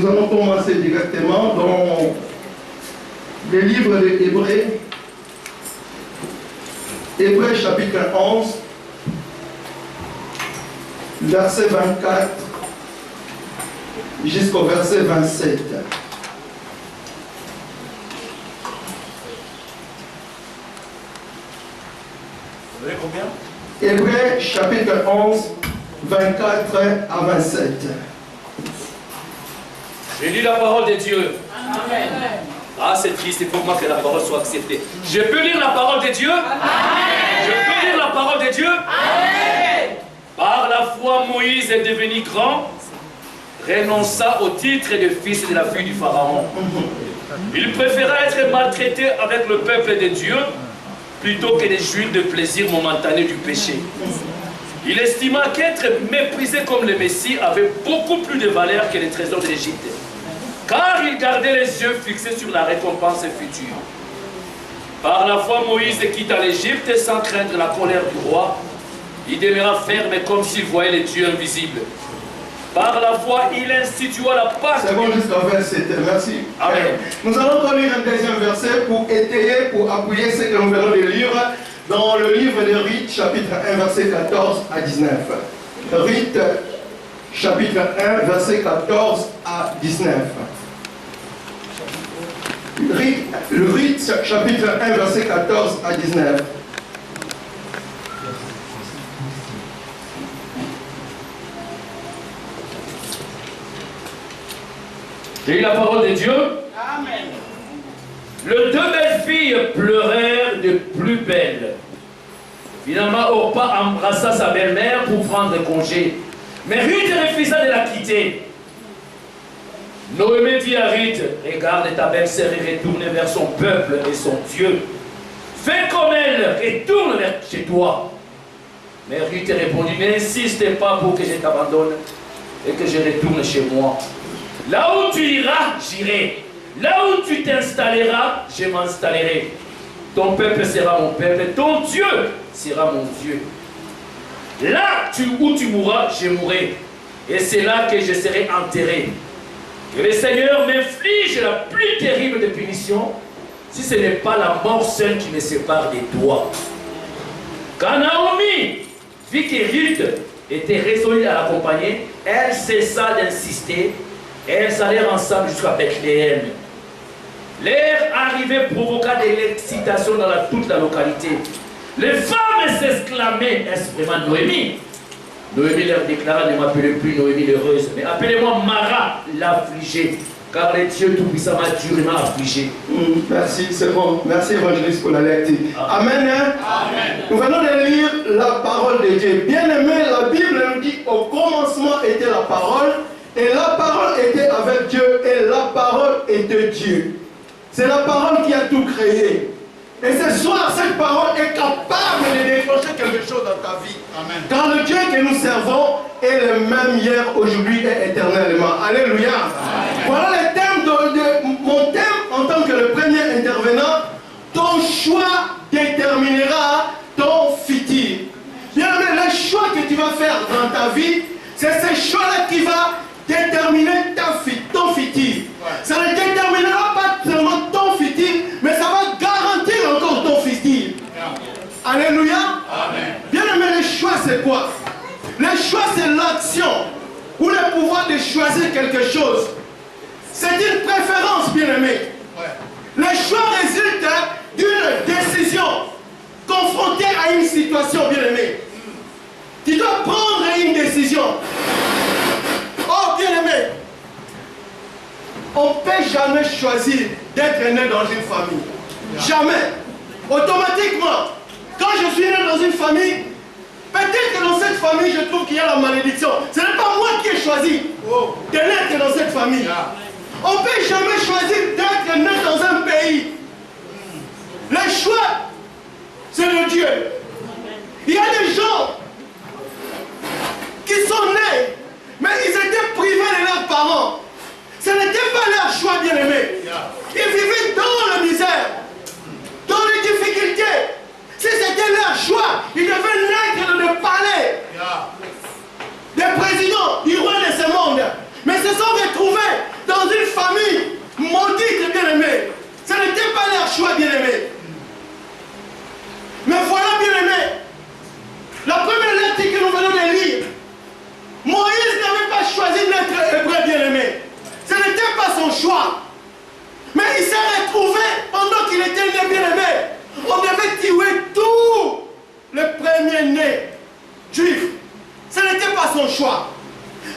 nous allons commencer directement dans le livre de Hébreux. Hébreux chapitre 11, verset 24 jusqu'au verset 27. Vous avez combien? Hébreux chapitre 11, 24 à 27. J'ai lu la parole de Dieu. Amen. Ah, c'est triste, il faut moi que la parole soit acceptée. Je peux lire la parole de Dieu? Amen. Je peux lire la parole de Dieu? Amen. Par la foi, Moïse est devenu grand, renonça au titre de fils de la fille du Pharaon. Il préféra être maltraité avec le peuple de Dieu plutôt que de jouir de plaisir momentané du péché. Il estima qu'être méprisé comme le Messie avait beaucoup plus de valeur que les trésors de l'Égypte, car il gardait les yeux fixés sur la récompense future. Par la foi, Moïse quitta l'Égypte sans craindre la colère du roi. Il demeura ferme comme s'il voyait les dieux invisibles. Par la foi, il institua la Pâque. C'est bon jusqu'au verset. Merci. Amen. Nous allons lire un deuxième verset pour étayer, pour appuyer ce que nous venons de lire dans le livre de Rite, chapitre 1, verset 14 à 19. Rite, chapitre 1, verset 14 à 19. Le Rite, chapitre 1, verset 14 à 19. J'ai eu la parole de Dieu. Amen. Les deux belles filles pleurèrent de plus belle. Finalement, Orpa embrassa sa belle-mère pour prendre congé. Mais Ruth refusa de la quitter. Noémie dit à Ruth, regarde ta belle-sœur et retourne vers son peuple et son Dieu. Fais comme elle, retourne vers chez toi. Mais Ruth répondit, n'insiste pas pour que je t'abandonne et que je retourne chez moi. Là où tu iras, j'irai. Là où tu t'installeras, je m'installerai. Ton peuple sera mon peuple, ton Dieu sera mon Dieu. Là où tu mourras, je mourrai. Et c'est là que je serai enterré. Que le Seigneur m'inflige la plus terrible des punitions, si ce n'est pas la mort seule qui me sépare de toi. Quand Naomi vit que Ruth était résolue à l'accompagner, elle cessa d'insister et elles allèrent ensemble jusqu'à Bethléem. L'air arrivé provoqua de l'excitation dans toute la localité. Les femmes s'exclamaient, est-ce vraiment Noémie? Noémie leur déclara, ne m'appelez plus Noémie l'heureuse, mais appelez-moi Mara l'affligée, car le Dieu Tout-Puissant m'a durement affligé. Merci, c'est bon. Merci évangéliste pour la lecture. Amen. Hein? Amen. Nous venons de lire la parole de Dieu. Bien aimé, la Bible nous dit au commencement était la parole, et la parole était avec Dieu, et la parole était Dieu. C'est la parole qui a tout créé. Et ce soir, cette parole est capable de déclencher quelque chose dans ta vie. Amen. Car le Dieu que nous servons est le même hier, aujourd'hui et éternellement. Alléluia. Amen. Voilà le thème mon thème en tant que le premier intervenant. Ton choix déterminera ton futur. Bien, mais le choix que tu vas faire dans ta vie, c'est ce choix-là qui va déterminer ton futur. Ça ne déterminera pas seulement ton futur, mais ça va garantir encore ton futur. Alléluia. Amen. Bien aimé, le choix c'est quoi? Le choix c'est l'action ou le pouvoir de choisir quelque chose. C'est une préférence, bien aimé. Le choix résulte d'une décision confrontée à une situation, bien aimé. Tu dois prendre une décision. Oh, bien aimé, on ne peut jamais choisir d'être né dans une famille. Jamais. Automatiquement, quand je suis né dans une famille, peut-être que dans cette famille, je trouve qu'il y a la malédiction. Ce n'est pas moi qui ai choisi de naître dans cette famille. On ne peut jamais choisir d'être né dans un pays. Le choix, c'est de Dieu. Il y a des gens qui sont nés, mais ils étaient privés de leurs parents. Ce n'était pas leur choix, bien aimé. Ils vivaient dans la misère, dans les difficultés. Si c'était leur choix, ils devaient naître dans le palais des présidents du roi de ce monde. Mais se sont retrouvés dans avait tué tous les premiers-nés juifs. Ce n'était pas son choix.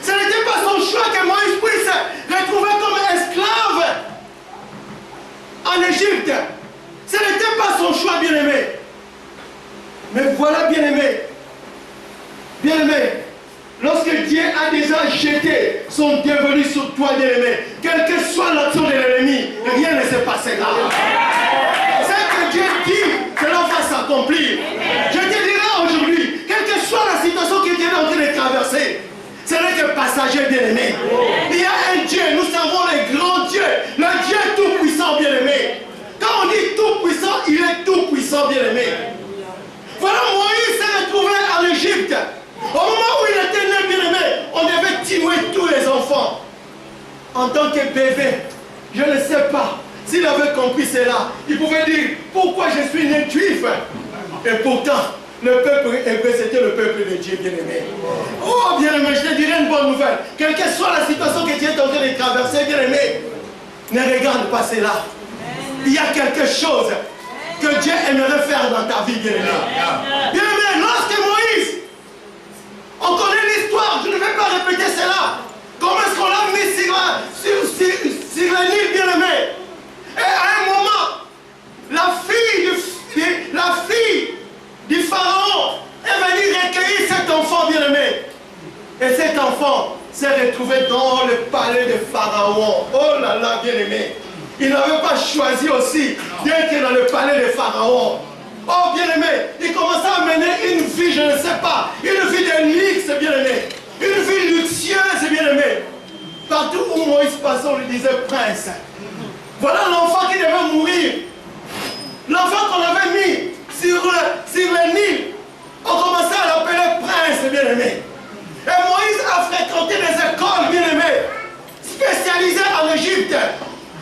Ce n'était pas son choix que Moïse puisse retrouver comme esclave en Égypte. Ce n'était pas son choix, bien-aimé. Mais voilà, bien-aimé. Bien-aimé, lorsque Dieu a déjà jeté son dévolu sur toi, bien-aimé, quelle que soit l'action de l'ennemi, rien ne s'est passé là. Ce que Dieu dit, cela va s'accomplir. Je te dirai aujourd'hui, quelle que soit la situation que Dieu est en train de traverser, ce n'est que passager, bien-aimé. Il y a un Dieu, nous savons le grand Dieu, le Dieu tout-puissant, bien-aimé. Quand on dit tout-puissant, il est tout-puissant, bien-aimé. Voilà, Moïse s'est retrouvé en Égypte. Au moment où il était né, bien-aimé, on devait tuer tous les enfants. En tant que bébé, je ne sais pas s'il avait compris cela. Il pouvait dire, pourquoi je suis né juif? Et pourtant, le peuple hébreu, c'était le peuple de Dieu, bien-aimé. Oh, bien-aimé, je te dirai une bonne nouvelle. Quelle que soit la situation que Dieu est en train de traverser, bien-aimé, ne regarde pas cela. Il y a quelque chose que Dieu aimerait faire dans ta vie, bien-aimé. Bien-aimé, lorsque Moïse, on connaît l'histoire, je ne vais pas répéter cela. Comment est-ce qu'on l'a mis sur le Nil, bien-aimé? Et à un moment, la fille du pharaon est venue recueillir cet enfant, bien-aimé. Et cet enfant s'est retrouvé dans le palais de Pharaon. Oh là là, bien-aimé. Il n'avait pas choisi aussi d'être dans le palais de Pharaon. Oh, bien-aimé, il commençait à mener une vie, je ne sais pas, une vie de luxe, bien-aimé. Une vie luxueuse, bien-aimé. Partout où Moïse passait, on lui disait prince. Voilà l'enfant qui devait mourir. L'enfant qu'on avait mis sur le Nil, on commençait à l'appeler prince, bien-aimé. Et Moïse a fréquenté des écoles, bien-aimé, spécialisées en Égypte.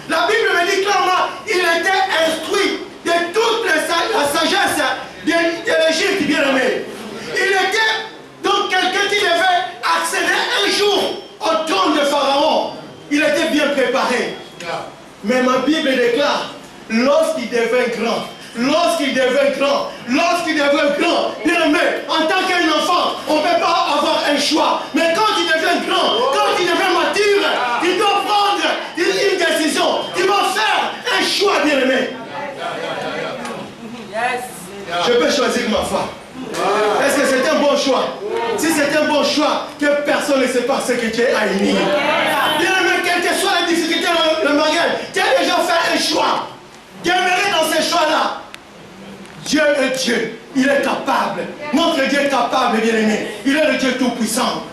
La Bible me dit clairement, il était instruit de toute la sagesse de l'Égypte, bien-aimé. Il était donc quelqu'un qui devait accéder un jour au trône de Pharaon. Il était bien préparé. Mais ma Bible déclare, lorsqu'il devint grand, bien-aimé, en tant qu'un enfant, on ne peut pas avoir un choix. Mais quand il devient grand, quand il devient mature, il doit prendre une décision. Il doit faire un choix, bien-aimé. Je peux choisir ma foi. Est-ce que c'est un bon choix? Si c'est un bon choix, que personne ne sait pas ce que Dieu a émis. Bien-aimé, quelles que soient les difficultés dans le mariage, tu as déjà fait un choix. Demeurer dans ces choix-là. Dieu est Dieu. Il est capable. Notre Dieu est capable, bien-aimé. Il est le Dieu tout-puissant.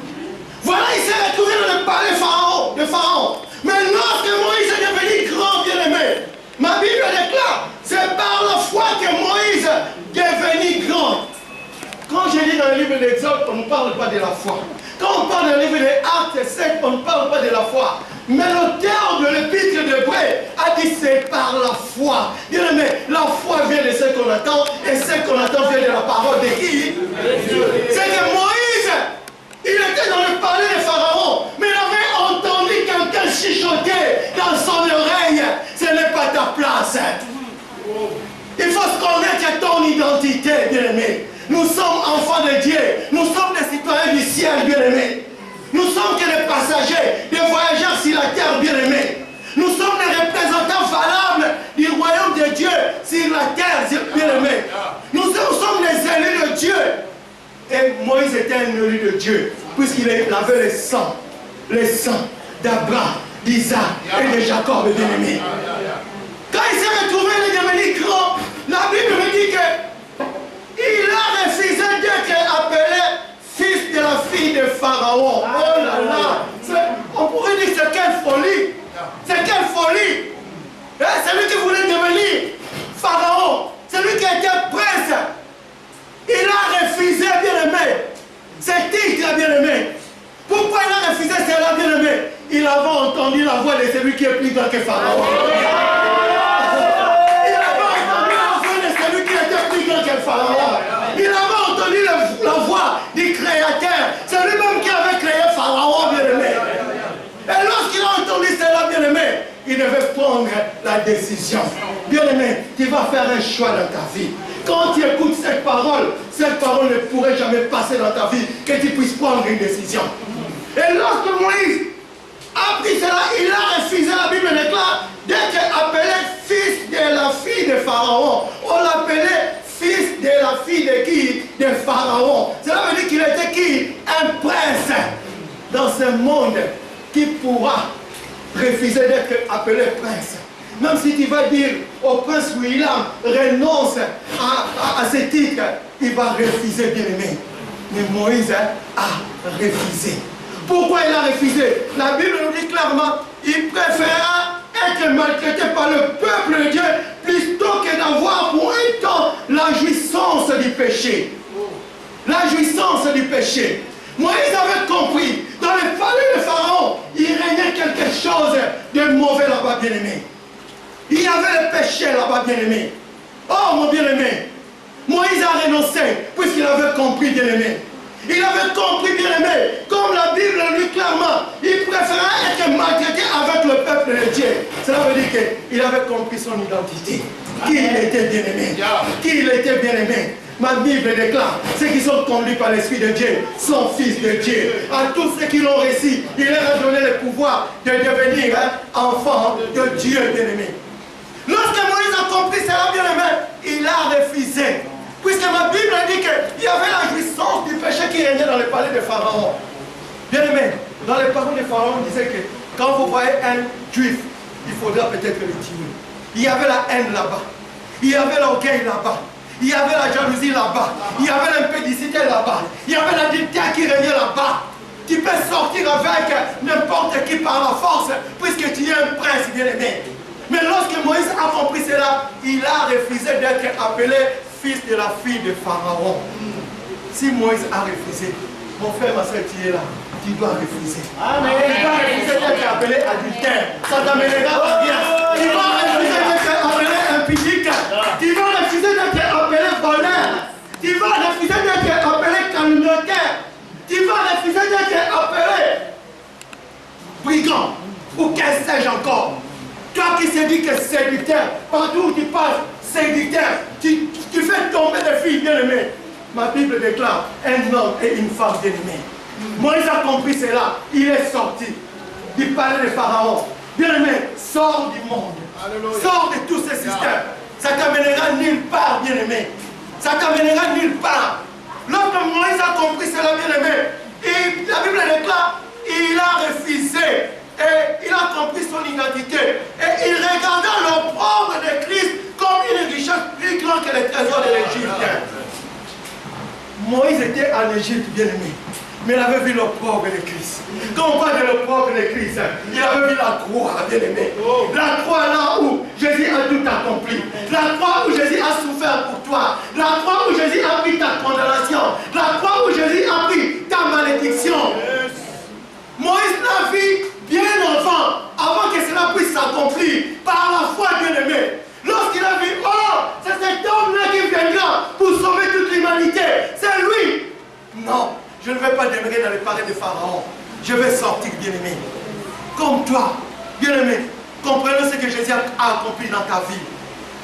Voilà, il s'est retrouvé dans le palais de Pharaon. Mais lorsque Moïse est devenu grand, bien-aimé, ma Bible déclare, c'est par la foi que Moïse est devenu grand. Quand je lis dans le livre d'Exode, on ne parle pas de la foi. Quand on parle dans le livre des Actes 7, on ne parle pas de la foi. Mais l'auteur de l'épître d'Hébreux a dit c'est par la foi. Bien-aimé, la foi vient de ce qu'on attend, et ce qu'on attend vient de la parole de qui? C'est que Moïse, il était dans le palais de Pharaon, mais il avait entendu quelqu'un chuchoter dans son oreille. Ce n'est pas ta place. Il faut se connaître ton identité, bien-aimé. Nous sommes enfants de Dieu. Nous sommes des citoyens du ciel, bien-aimés. Nous sommes que des passagers, des voyageurs sur la terre, bien-aimés. Nous sommes des représentants valables du royaume de Dieu sur la terre, bien-aimés. Nous sommes les élus de Dieu. Et Moïse était un élu de Dieu, puisqu'il avait le sang d'Abraham, d'Isaac et de Jacob, bien-aimés. Quand il s'est retrouvé, il est devenu grand. La Bible me dit que il a refusé d'être appelé fils de la fille de Pharaon. Oh là là! On pourrait dire c'est quelle folie! C'est quelle folie! C'est lui qui voulait devenir Pharaon. C'est lui qui était prince. Il a refusé, bien-aimé. C'est titre, bien-aimé. Pourquoi il a refusé cela, bien-aimé? Il avait entendu la voix de celui qui est plus grand que Pharaon. Il avait entendu la voix du Créateur. C'est lui-même qui avait créé Pharaon, bien-aimé. Et lorsqu'il a entendu cela, bien-aimé, il devait prendre la décision. Bien-aimé, tu vas faire un choix dans ta vie. Quand tu écoutes cette parole ne pourrait jamais passer dans ta vie, que tu puisses prendre une décision. Et lorsque Moïse a pris cela, il a refusé, la Bible déclare, d'être appelé fils de la fille de Pharaon. On l'appelait fils de la fille de qui? De Pharaon. Cela veut dire qu'il était qui? Un prince dans ce monde qui pourra refuser d'être appelé prince. Même si tu vas dire au prince William, renonce à ce titre, il va refuser, bien aimé. Mais Moïse a refusé. Pourquoi il a refusé? La Bible nous dit clairement, il préféra être maltraité par le peuple de Dieu plutôt que d'avoir pour un temps la jouissance du péché. La jouissance du péché. Moïse avait compris, dans le palais de Pharaon, il régnait quelque chose de mauvais là-bas, bien-aimé. Il y avait le péché là-bas, bien-aimé. Oh, mon bien-aimé, Moïse a renoncé, puisqu'il avait compris, bien-aimé. Il avait compris, bien-aimé, comme la Bible le dit clairement, il préférait être maltraité avec le peuple de Dieu. Cela veut dire qu'il avait compris son identité. Qui il était, bien-aimé. Qui il était, bien-aimé. Ma Bible déclare, ceux qui sont conduits par l'Esprit de Dieu sont fils de Dieu. À tous ceux qui l'ont reçu, il leur a donné le pouvoir de devenir enfants de Dieu, bien-aimé. Lorsque Moïse a compris cela, bien-aimé, il a refusé. Puisque ma Bible dit qu'il y avait la jouissance du péché qui régnait dans le palais de Pharaon. Bien-aimé, dans les paroles de Pharaon, on disait que quand vous voyez un juif, il faudra peut-être le tuer. Il y avait la haine là-bas. Il y avait l'orgueil là-bas. Il y avait la jalousie là-bas. Il y avait l'impédicité là-bas. Il y avait l'adultère qui régnait là-bas. Tu peux sortir avec n'importe qui par la force, puisque tu es un prince, bien-aimé. Mais lorsque Moïse a compris cela, il a refusé d'être appelé fils de la fille de Pharaon. Si Moïse a refusé, mon frère, ma soeur, tu es là, tu dois refuser. Amen. Tu dois refuser d'être appelé adultère. Ça t'amènera à bien. Tu dois refuser d'être appelé impudique. Tu dois refuser d'être appelé voleur. Tu vas refuser d'être appelé calomniateur. Tu vas refuser d'être appelé brigand. Ou qu'est-ce que sais-je encore? Toi qui se dis que séducteur, partout où tu passes, séducteur, tu fais tomber des filles bien-aimées. Ma Bible déclare un homme et une femme bien-aimés. Moïse a compris cela. Il est sorti du palais de Pharaon. Bien-aimé, sors du monde. Alléluia. Sors de tous ces systèmes. Ça t'amènera nulle part, bien-aimé. Ça t'amènera nulle part. Lorsque Moïse a compris cela, bien-aimé, et la Bible déclare, il a refusé. Et il a compris son identité. Et il regardait l'opprobre de Christ comme une richesse plus grande que les trésors de l'Égypte. Moïse était en Égypte, bien-aimé. Mais il avait vu l'opprobre de Christ. Quand on parle de l'opprobre de Christ, il avait vu la croix, bien-aimé. La croix là où Jésus a tout accompli. La croix où Jésus a souffert pour toi. La croix où Jésus a pris ta condamnation. La croix où Jésus a pris ta malédiction. Moïse l'a vu bien avant que cela puisse s'accomplir par la foi, bien-aimé. Lorsqu'il a vu, oh, c'est cet homme-là qui viendra pour sauver toute l'humanité. C'est lui. Non, je ne vais pas demeurer dans les palais de Pharaon. Je vais sortir, bien-aimé. Comme toi, bien-aimé, comprenez ce que Jésus a accompli dans ta vie.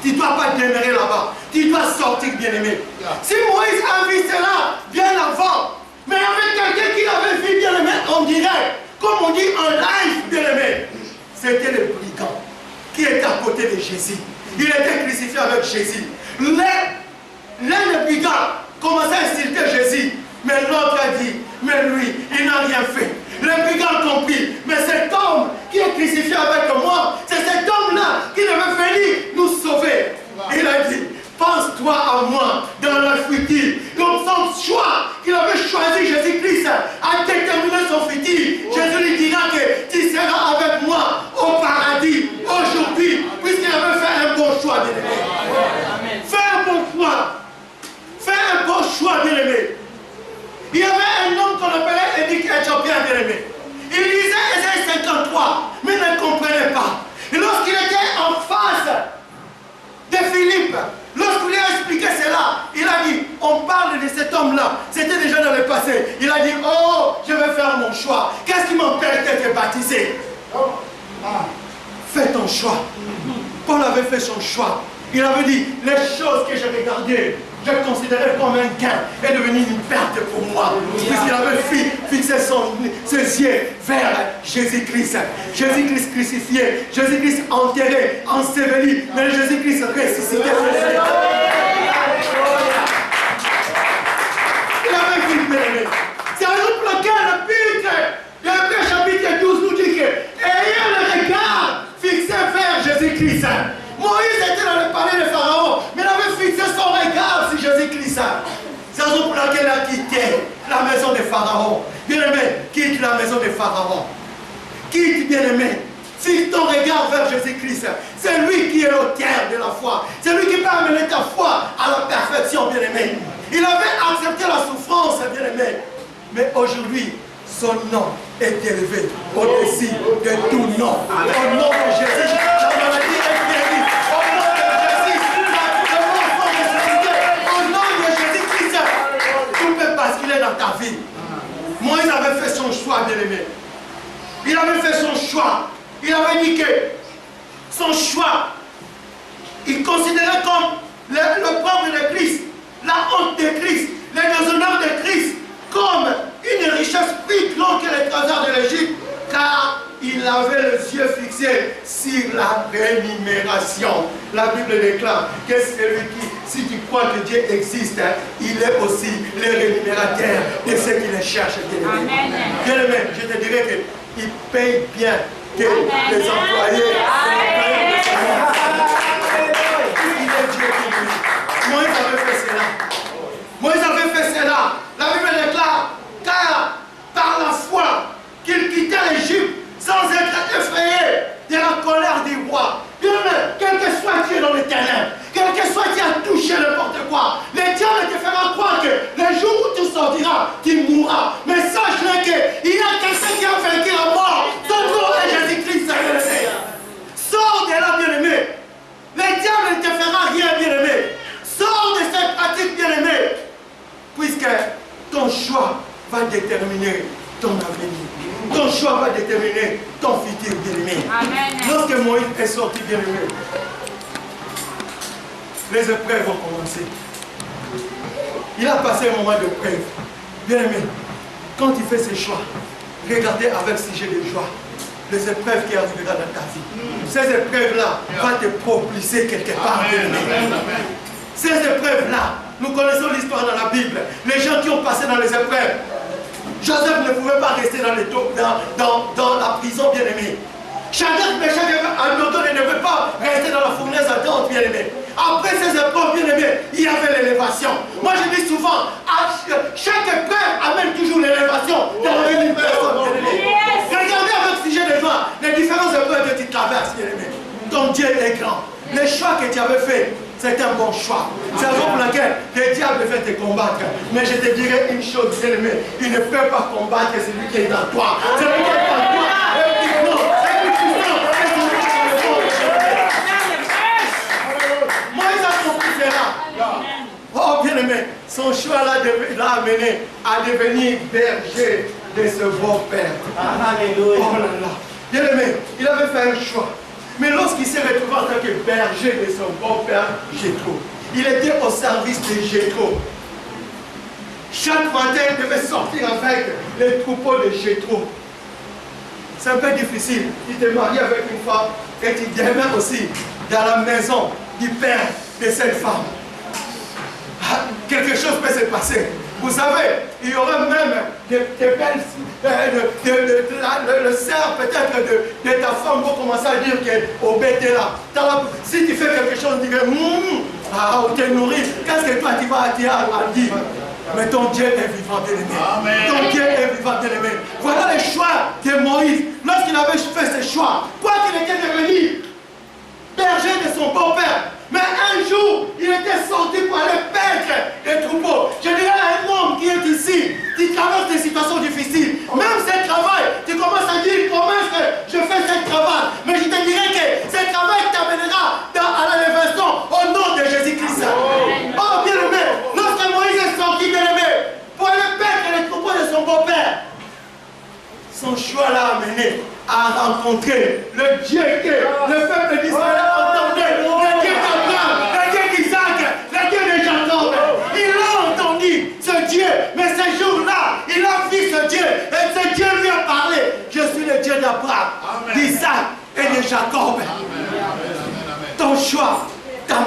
Tu ne dois pas demeurer là-bas. Tu dois sortir, bien-aimé. Si Moïse a vu cela bien avant, mais avec quelqu'un qui l'avait vu, bien-aimé, en direct, comme on dit en live, bien-aimé, c'était le brigand qui était à côté de Jésus. Il était crucifié avec Jésus. L'un des brigands commençait à insulter Jésus. Mais l'autre a dit, mais lui, il n'a rien fait. Le brigand comprit, mais cet homme qui est crucifié avec moi, c'est cet homme-là qui devait venir nous sauver. Il a dit, pense-toi à moi dans la futur. Donc son choix qu'il avait choisi, Jésus-Christ, a déterminé son futur. Jésus lui dira que tu seras avec moi au paradis aujourd'hui, puisqu'il avait fait un bon choix, bien-aimé. Fais un bon choix. Fais un bon choix, bien-aimé. Il y avait un homme qu'on appelait Édith Éthiopien, bien-aimé. Il lisait Ésaïe 53, mais ne comprenait pas. Et lorsqu'il était en face de Philippe, lorsqu'il a expliqué cela, il a dit, on parle de cet homme-là, c'était déjà dans le passé. Il a dit, oh, je vais faire mon choix. Qu'est-ce qui m'empêche d'être baptisé? Fais ton choix. Paul avait fait son choix. Il avait dit, les choses que j'ai regardées, je considérais comme un gain, est devenu une perte pour moi. Puisqu'il avait fixé ses yeux vers Jésus-Christ. Jésus-Christ crucifié, Jésus-Christ enterré, enseveli, mais Jésus-Christ ressuscité. Il avait vu, bien-aimé. C'est à nous pour lequel le Hébreux chapitre 12 nous dit que ayant le regard fixé vers Jésus-Christ. Moïse était dans le palais de Pharaon, mais il avait fixé son regard sur Jésus-Christ. C'est la raison pour laquelle il a quitté la maison de Pharaon. Bien-aimé, quitte la maison de Pharaon. Quitte, bien-aimé. Fixe ton regard vers Jésus-Christ. C'est lui qui est l'auteur de la foi. C'est lui qui peut amener ta foi à la perfection, bien-aimé. Il avait accepté la souffrance, bien-aimé. Mais aujourd'hui, son nom est élevé au-dessus de tout nom. Au nom de Jésus, la maladie est guérie. Au nom de Jésus, le mensonge est suscité. Au nom de Jésus-Christ, tout peut basculer dans ta vie. Moïse avait fait son choix, bien-aimé. Il avait fait son choix. Il avait dit que son choix, il considérait comme le peuple de Christ, la honte de Christ, les déshonneurs de Christ, comme une richesse plus grande que les trésors de l'Égypte, car il avait les yeux fixés sur la rémunération. La Bible déclare que celui qui, si tu crois que Dieu existe, il est aussi le rémunérateur de ceux qui le cherchent. Bien-aimé, je te dirais qu'il paye bien que les employés. Il est Dieu qui lui. Moïse avait fait cela. Moïse avait fait cela. La Bible déclare, car par la foi qu'il quittait l'Égypte sans être effrayé de la colère du roi. Bien-aimé, quel que soit Dieu dans le terrain, quel que soit Dieu a touché n'importe quoi, le diable te fera croire que le jour où tu sortiras, tu mourras. Mais sache-le qu'il y a quelqu'un qui a vaincu la mort. Son nom est Jésus-Christ, bien-aimé. Sors de là, bien-aimé. Le diable ne te fera rien, bien-aimé. Sors de cette pratique, bien-aimé. Puisque ton choix va déterminer ton avenir. Ton choix va déterminer ton futur, bien-aimé. Lorsque Moïse est sorti, bien-aimé, les épreuves vont commencer. Il a passé un moment d'épreuve. Bien-aimé, quand tu fais ces choix, regardez avec sujet de joie les épreuves qui arriveront dans ta vie. Ces épreuves-là vont te propulser quelque part, bien-aimé. Ces épreuves-là, nous connaissons l'histoire dans la Bible. Les gens qui ont passé dans les épreuves. Joseph ne pouvait pas rester dans la prison, bien-aimé. Shadrach, Meshach et Abednego ne devaient pas rester dans la fournaise ardente, bien-aimé. Après ces épreuves, bien-aimé, il y avait l'élévation. Moi, je dis souvent, chaque épreuve amène toujours l'élévation dans la vie d'une personne, bien-aimé. Regardez avec sujet de joie les différentes épreuves que tu traverses, bien-aimé. Ton Dieu est grand. Les choix que tu avais faits, c'est un bon choix. C'est la raison pour laquelle le diable veut te combattre. Mais je te dirai une chose, bien-aimé, il ne peut pas combattre celui qui est en toi. Celui qui est en toi est plus grand, est plus puissant, est plus puissant. Moïse a compris cela. Oh, bien-aimé, son choix l'a amené à devenir berger de ce beau-père. Alléluia. Oh là là. Bien-aimé, il avait fait un choix. Mais lorsqu'il s'est retrouvé en tant que berger de son beau-père, Jétro, il était au service de Jétro. Chaque matin, il devait sortir avec les troupeaux de Jétro. C'est un peu difficile. Tu te maries avec une femme et tu demeures aussi dans la maison du père de cette femme. Quelque chose peut se passer. Vous savez, il y aura même des belles... le cerf peut-être de ta femme va commencer à dire qu'au bête est là. Si tu fais quelque chose, tu dis on te nourrit. Qu'est-ce que toi tu vas dire à dire? Mais ton Dieu est vivant, bien-aimé. Ton Dieu est vivant, bien-aimé. Voilà les choix de Moïse. Lorsqu'il avait fait ses choix, quoi qu'il était devenu berger de son beau-père. Mais un jour, il était sorti pour aller paître les troupeaux. Je dirais à un homme qui est ici, qui traverse des situations difficiles, même ce travail, tu commences à dire comment est-ce que je fais ce travail. Mais je te dirais que ce travail t'amènera à la révélation au nom de Jésus-Christ. Oh bien-aimé, lorsque Moïse est sorti, bien-aimé, pour aller paître les troupeaux de son beau-père, son choix l'a amené à rencontrer le Dieu que le peuple d'Israël entendait, le Dieu d'Abraham,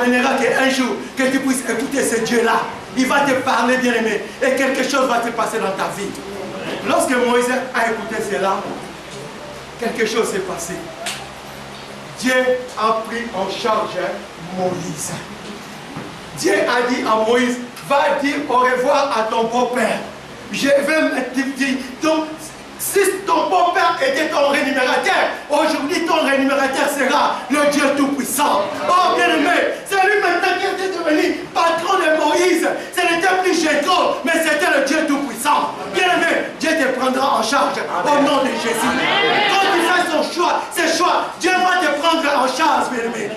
amènera qu'un jour, que tu puisses écouter ce Dieu-là. Il va te parler, bien-aimé, et quelque chose va se passer dans ta vie. Lorsque Moïse a écouté cela, quelque chose s'est passé. Dieu a pris en charge Moïse. Dieu a dit à Moïse, va dire au revoir à ton beau-père. Je vais me dire, donc, si ton beau-père était ton rémunérateur, aujourd'hui ton rémunérateur sera le Dieu Tout-Puissant. Oh bien-aimé, c'est lui maintenant qui était devenu patron de Moïse. Ce n'était plus Jétro, mais c'était le Dieu Tout-Puissant. Bien-aimé, Dieu te prendra en charge au nom de Jésus. Quand tu fais son choix, ses choix, Dieu va te prendre en charge, bien-aimé.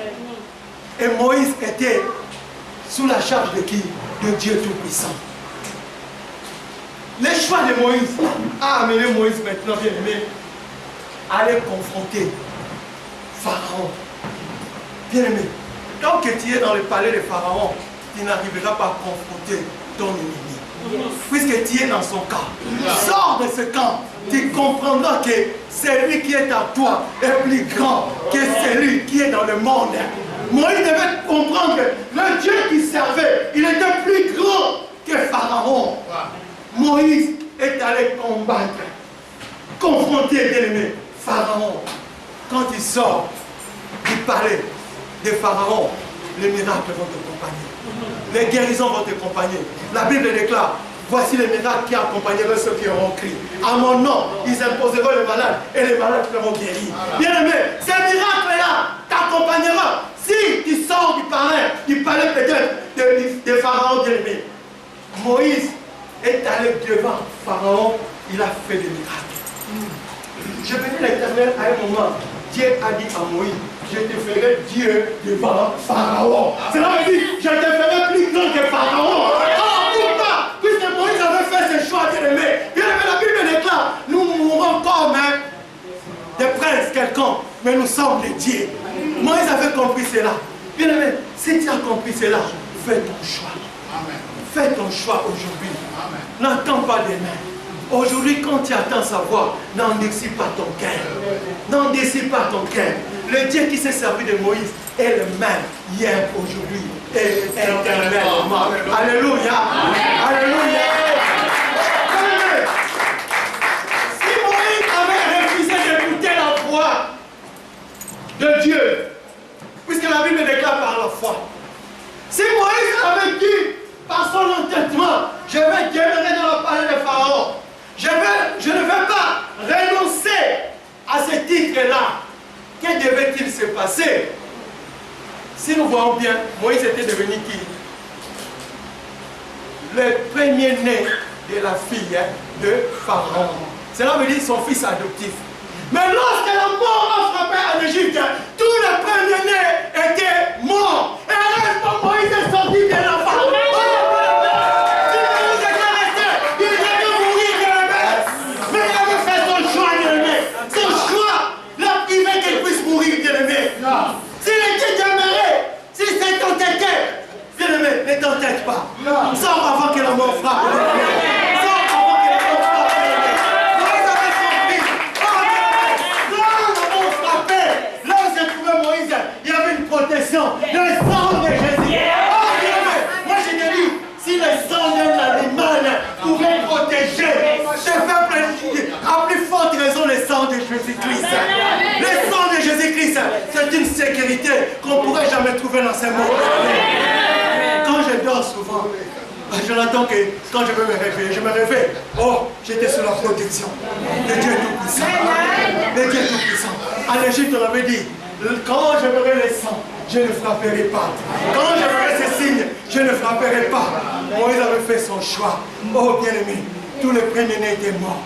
Et Moïse était sous la charge de qui? De Dieu Tout-Puissant. Le choix de Moïse a amené Moïse maintenant, bien aimé, à aller confronter Pharaon. Bien aimé, tant que tu es dans le palais de Pharaon, tu n'arriveras pas à confronter ton ennemi. Puisque tu es dans son camp. Sors de ce camp, tu comprendras que celui qui est en toi est plus grand que celui qui est dans le monde. Moïse devait comprendre que le Dieu qu'il servait, il était plus grand que Pharaon. Moïse est allé combattre, confronter, bien-aimé, Pharaon. Quand il sort du palais de Pharaon, les miracles vont t'accompagner. Les guérisons vont t'accompagner. La Bible déclare, voici les miracles qui accompagneront ceux qui auront crié. À mon nom, ils imposeront les malades et les malades seront guéris. Bien-aimé, ces miracles-là t'accompagneront si tu sors du palais peut-être de Pharaon, bien-aimé. Moïse est allé devant Pharaon, il a fait des miracles. Je bénis l'Éternel à un moment. Dieu a dit à Moïse, je te ferai Dieu devant Pharaon. Cela veut dire, je te ferai plus grand que Pharaon. Pourquoi? Puisque Moïse avait fait ce choix, bien-aimé. Bien-aimé, la Bible déclare, nous mourrons comme des princes quelconques, mais nous sommes des dieux. Moïse avait compris cela. Bien-aimé, si tu as compris cela, fais ton choix. Fais ton choix aujourd'hui. N'attends pas demain. Aujourd'hui, quand tu attends savoir, n'endurcis pas ton cœur. N'endurcis pas ton cœur. Le Dieu qui s'est servi de Moïse est le même hier, aujourd'hui et éternellement. Alléluia. Alléluia. Si Moïse avait refusé d'écouter la voix de Dieu, puisque la Bible déclare par la foi, si Moïse avait dit par son entêtement, je vais demeurer dans le palais de Pharaon, je ne vais pas renoncer à ce titre-là, que devait-il se passer? Si nous voyons bien, Moïse était devenu qui? Le premier-né de la fille de Pharaon. Cela veut dire son fils adoptif. Mais lorsque la mort a frappé en Égypte, tous les premiers-nés étaient morts. Et alors Moïse est sorti de la Pharaon. S'il était demeuré, si c'est ton tête, bien-aimé, ne t'entête pas. Sors avant que la mort frappe. Sors avant que la mort frappe. Moïse avait son fils. Oh, la mort frappait. Là où se trouvait Moïse, il y avait une protection. Le sang de Jésus. Oh, bien-aimé, moi je te dis, si le sang d'un animal pouvait protéger ce peuple, à plus forte raison, le sang de Jésus-Christ. Le sang de Jésus-Christ, c'est une sécurité qu'on ne pourrait jamais trouver dans ce monde. Quand je dors souvent, je n'attends que quand je veux me réveiller, je me réveille. Oh, j'étais sous la protection de Dieu Tout-Puissant. De Dieu Tout-Puissant. En Égypte, on avait dit, quand je verrai les sangs, je ne frapperai pas. Quand je verrai ces signes, je ne frapperai pas. Moïse avait fait son choix. Oh, bien-aimé, tous les premiers-nés étaient morts.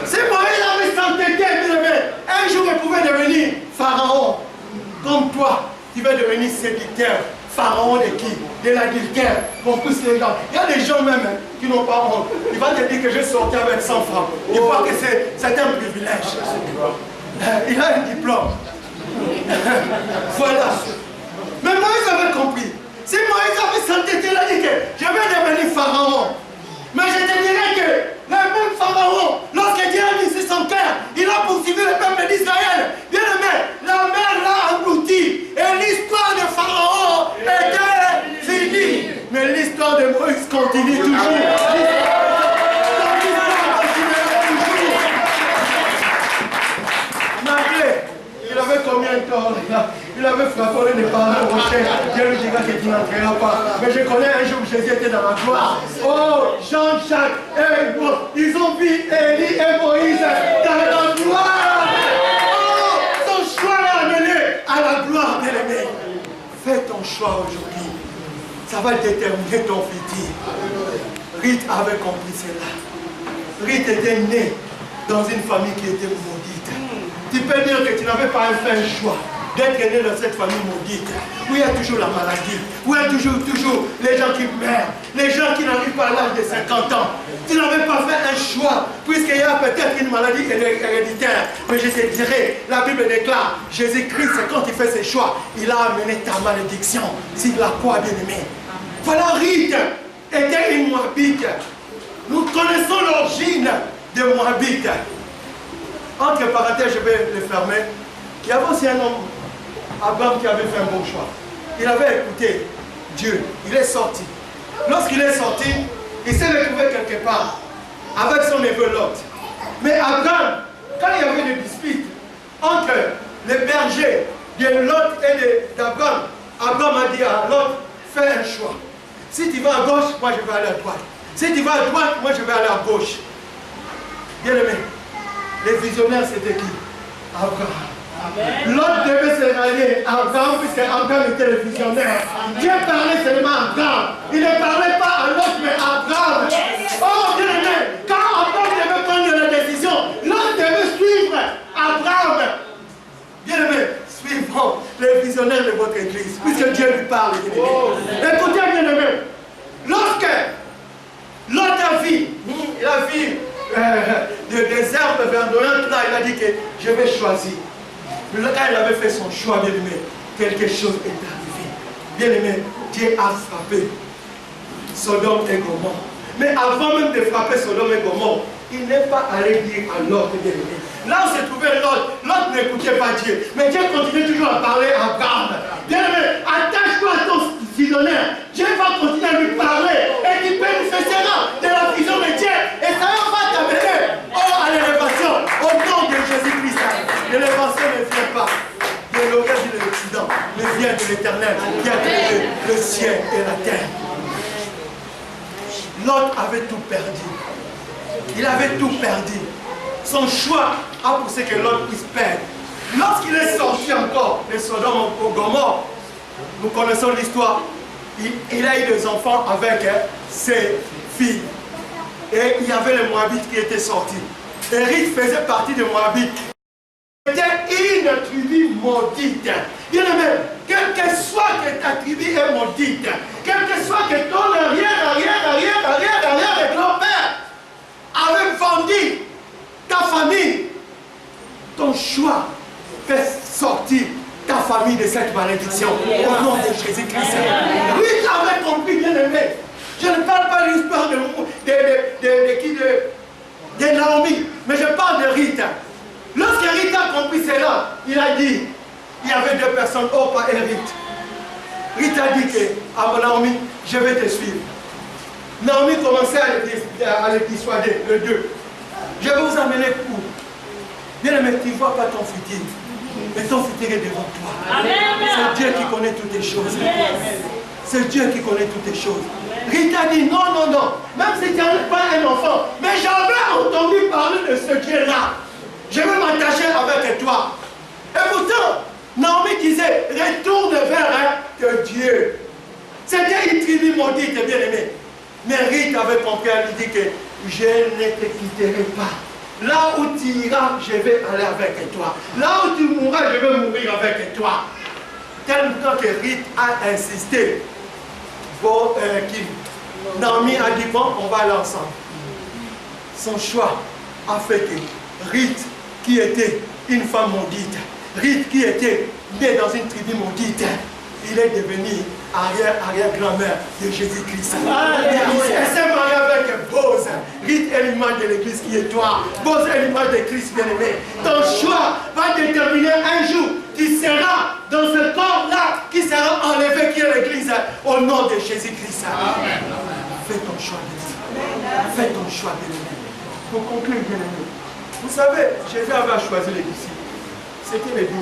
Si Moïse avait s'entêté, un jour il pouvait devenir Pharaon. Comme toi, tu vas devenir séducteur. Pharaon de qui? De l'adultère. Qu'on pousse les gens. Il y a des gens même qui n'ont pas honte. Il va te dire que je sortais avec 100 francs. Il voit que c'est un privilège. Il a un diplôme. Voilà. Mais Moïse avait compris. Si Moïse avait s'entêté, il a dit que je vais devenir Pharaon. Mais je te dirais que le même Pharaon, lorsque Dieu a mis son cœur, il a poursuivi le peuple d'Israël. Bien aimé, la mer l'a englouti. Et l'histoire de Pharaon est de Moïse continue toujours. Malgré, il avait combien de temps? Il avait frappé les parents au rocher. Dieu lui dira que tu n'entreras pas. Mais je connais un jour où Jésus était dans la gloire. Oh, Jean-Jacques et moi, ils ont vu Élie et Moïse dans la gloire. Oh, ton choix l'a amené à la gloire, bien-aimé. Fais ton choix aujourd'hui. Ça va déterminer ton futur. Ruth avait compris cela. Ruth était née dans une famille qui était maudite. Tu peux dire que tu n'avais pas fait un choix d'être né dans cette famille maudite, où il y a toujours la maladie, où il y a toujours les gens qui meurent, les gens qui n'arrivent pas à l'âge de 50 ans. Tu n'avais pas fait un choix, puisqu'il y a peut-être une maladie héréditaire. Mais je te dirais, la Bible déclare, Jésus-Christ, quand il fait ses choix, il a amené ta malédiction sur la croix, bien-aimé. Voilà, Ruth était une Moabite. Nous connaissons l'origine de Moabite. Entre parenthèses, je vais le fermer. Il y avait aussi un homme, Abraham, qui avait fait un bon choix. Il avait écouté Dieu. Il est sorti. Lorsqu'il est sorti, il s'est retrouvé quelque part avec son neveu Lot. Mais Abraham, quand il y avait des disputes entre les bergers de Lot et d'Abraham, Abraham a dit à Lot, fais un choix. Si tu vas à gauche, moi je vais aller à droite. Si tu vas à droite, moi je vais aller à gauche. Bien aimé, les visionnaires c'était qui? Abraham. L'autre devait se rallier à Abraham, puisque Abraham était le visionnaire. Dieu parlait seulement à Abraham. Il ne parlait pas à l'autre, mais à Abraham. Oh, bien aimé, quand Abraham devait prendre la décision, l'autre devait suivre Abraham. Bien aimé, suivons les visionnaires de votre église, puisque Dieu lui parle. Écoutez, bien aimé, lorsque l'autre a vu, il a vu des herbes verdoyantes, là, il a dit que je vais choisir. Mais quand il avait fait son choix, bien aimé, quelque chose est arrivé. Bien aimé, Dieu a frappé Sodome et Gomorrhe. Mais avant même de frapper Sodome et Gomorrhe, il n'est pas allé dire à l'autre, bien aimé. Là où se trouvait l'autre n'écoutait pas Dieu. Mais Dieu continue toujours à parler à Abraham. Bien aimé, attache-toi à ton visionnaire. Dieu va continuer à lui parler. Et tu bénéficieras de la vision de Dieu. Et ça va t'amener à l'élévation. Au nom de Jésus-Christ. L'élévation ne vient pas de l'origine de l'Occident, mais vient de l'Éternel qui a créé le ciel et la terre. Lot avait tout perdu. Il avait tout perdu. Son choix a poussé que Lot puisse perdre. Lorsqu'il est sorti encore de Sodome au Gomorrhe, nous connaissons l'histoire, il a eu des enfants avec ses filles. Et il y avait les Moabites qui étaient sortis. Et Ruth faisait partie des Moabites. C'était une tribu maudite. Bien aimé, quel que soit que ta tribu est maudite, quel que soit que ton arrière de grand-père avait vendu ta famille, ton choix fait sortir ta famille de cette malédiction au nom de Jésus-Christ. Ruth avait compris, bien aimé. Je ne parle pas de l'histoire de Naomi, mais je parle de Ruth. Lorsque Ruth a compris cela, il a dit, il y avait deux personnes, Orpa et Ruth. Ruth a dit à Naomi, je vais te suivre. Naomi commençait à les dissuader, les deux. Je vais vous amener où? Bien aimé, tu ne vois pas ton futur, mais ton futur est devant toi. C'est Dieu qui connaît toutes les choses. C'est Dieu qui connaît toutes les choses. Ruth a dit, non, non, non, même si tu n'es pas un enfant, mais j'avais entendu parler de ce Dieu-là. Je vais m'attacher avec toi. Et pourtant, Naomi disait, retourne vers Dieu. C'était une tribu maudite, bien aimé. Mais Ruth avait compris, elle lui dit que je ne te quitterai pas. Là où tu iras, je vais aller avec toi. Là où tu mourras, je vais mourir avec toi. Tellement que Ruth a insisté. Naomi a dit, bon, on va aller ensemble. Son choix a fait que Ruth, qui était une femme maudite, Ruth qui était née dans une tribu maudite, il est devenu arrière-grand-mère de Jésus-Christ. Elle s'est mariée avec Boz. Ruth est l'image de l'église qui est toi. Boz est l'image de Christ bien-aimé. Ton choix va déterminer un jour, tu seras dans ce corps-là qui sera enlevé, qui est l'église, au nom de Jésus-Christ. Amen. Fais ton choix, bien-aimé. Fais ton choix, bien-aimé. Pour conclure, bien-aimé. Vous savez, Jésus avait choisi les disciples. C'était les 12.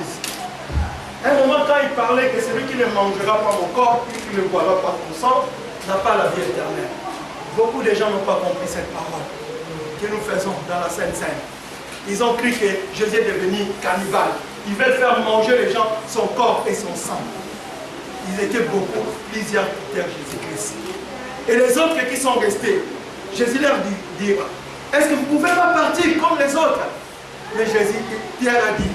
À un moment, quand il parlait que celui qui ne mangera pas mon corps et qui ne boira pas mon sang n'a pas la vie éternelle. Beaucoup de gens n'ont pas compris cette parole que nous faisons dans la Sainte Seine. Ils ont cru que Jésus est devenu cannibale. Il veut faire manger les gens son corps et son sang. Ils étaient beaucoup, plusieurs quittèrent Jésus-Christ. Et les autres qui sont restés, Jésus leur dit, est-ce que vous ne pouvez pas partir comme les autres? Mais Jésus, Pierre a dit,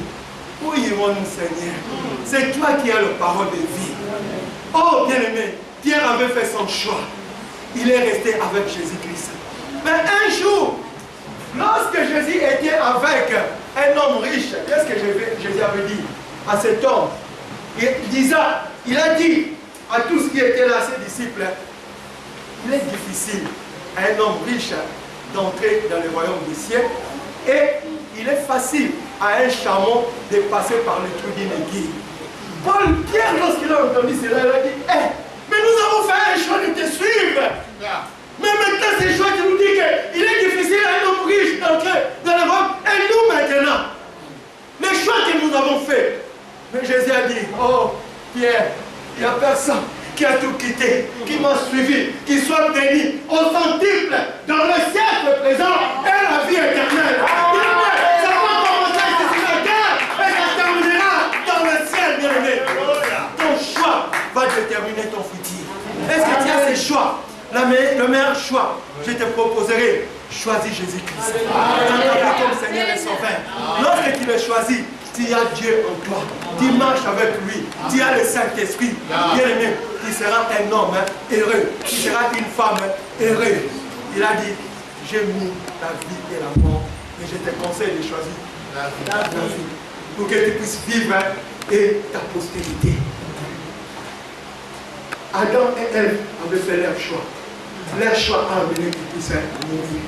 où irons-nous, Seigneur? C'est toi qui as la parole de vie. Oh, bien-aimé, Pierre avait fait son choix. Il est resté avec Jésus-Christ. Mais un jour, lorsque Jésus était avec un homme riche, qu'est-ce que Jésus avait dit à cet homme? Il a dit à tous qui étaient là, ses disciples, il est difficile à un homme riche d'entrer dans le royaume des cieux et il est facile à un chameau de passer par le trou d'une aiguille. Pierre, lorsqu'il a entendu cela, il a dit, mais nous avons fait un choix de te suivre. Mais maintenant, c'est le choix qui nous dit qu'il est difficile à un homme riche d'entrer dans le royaume. Et nous maintenant, les choix que nous avons fait. Mais Jésus a dit, oh Pierre, il n'y a personne qui a tout quitté, qui m'a suivi, qui soit béni au centuple dans le siècle présent et la vie éternelle. Ça va commencer ici sur la terre et ça terminera dans le ciel, bien-aimé. Ton choix va déterminer ton futur. Est-ce que tu as ces choix? Le meilleur choix, je te proposerai, choisis Jésus-Christ. Comme Seigneur et Sauveur. Lorsque tu le choisis, tu as Dieu en toi, tu marches avec lui, tu as le Saint-Esprit, bien-aimé, tu seras un homme heureux, tu seras une femme heureuse. Il a dit, j'ai mis la vie et la mort, et je te conseille de choisir la vie, pour que tu puisses vivre et ta postérité. Adam et Ève avaient fait leur choix. Leur choix a amené qu'ils puissent mourir.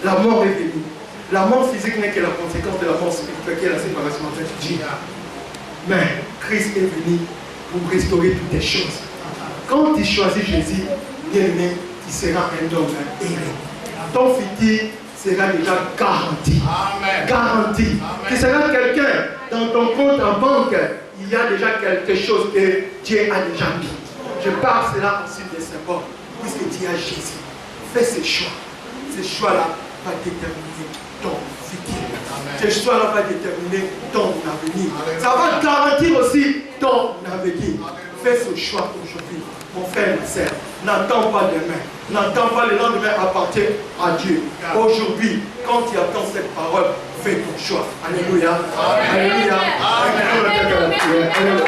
La mort est venue. La mort physique n'est que la conséquence de la mort spirituelle qui est la séparation entre Dieu. Mais Christ est venu pour restaurer toutes les choses. Quand tu choisis Jésus, bien-aimé, tu seras un homme heureux. Ton futur sera déjà garanti. Amen. Garanti. Amen. Tu seras quelqu'un dans ton compte en banque. Il y a déjà quelque chose que Dieu a déjà mis. Je parle cela ensuite des symboles. Puisque tu as Jésus. Fais ce choix. Ce choix-là va déterminer ton futur. Ce choix-là va déterminer ton avenir. Amen. Ça va garantir aussi ton avenir. Fais ce choix aujourd'hui. Mon frère et ma sœur, n'attends pas demain. N'attends pas le lendemain appartient à Dieu. Aujourd'hui, quand tu attends cette parole, fais ton choix. Alléluia. Alléluia. Alléluia. Alléluia.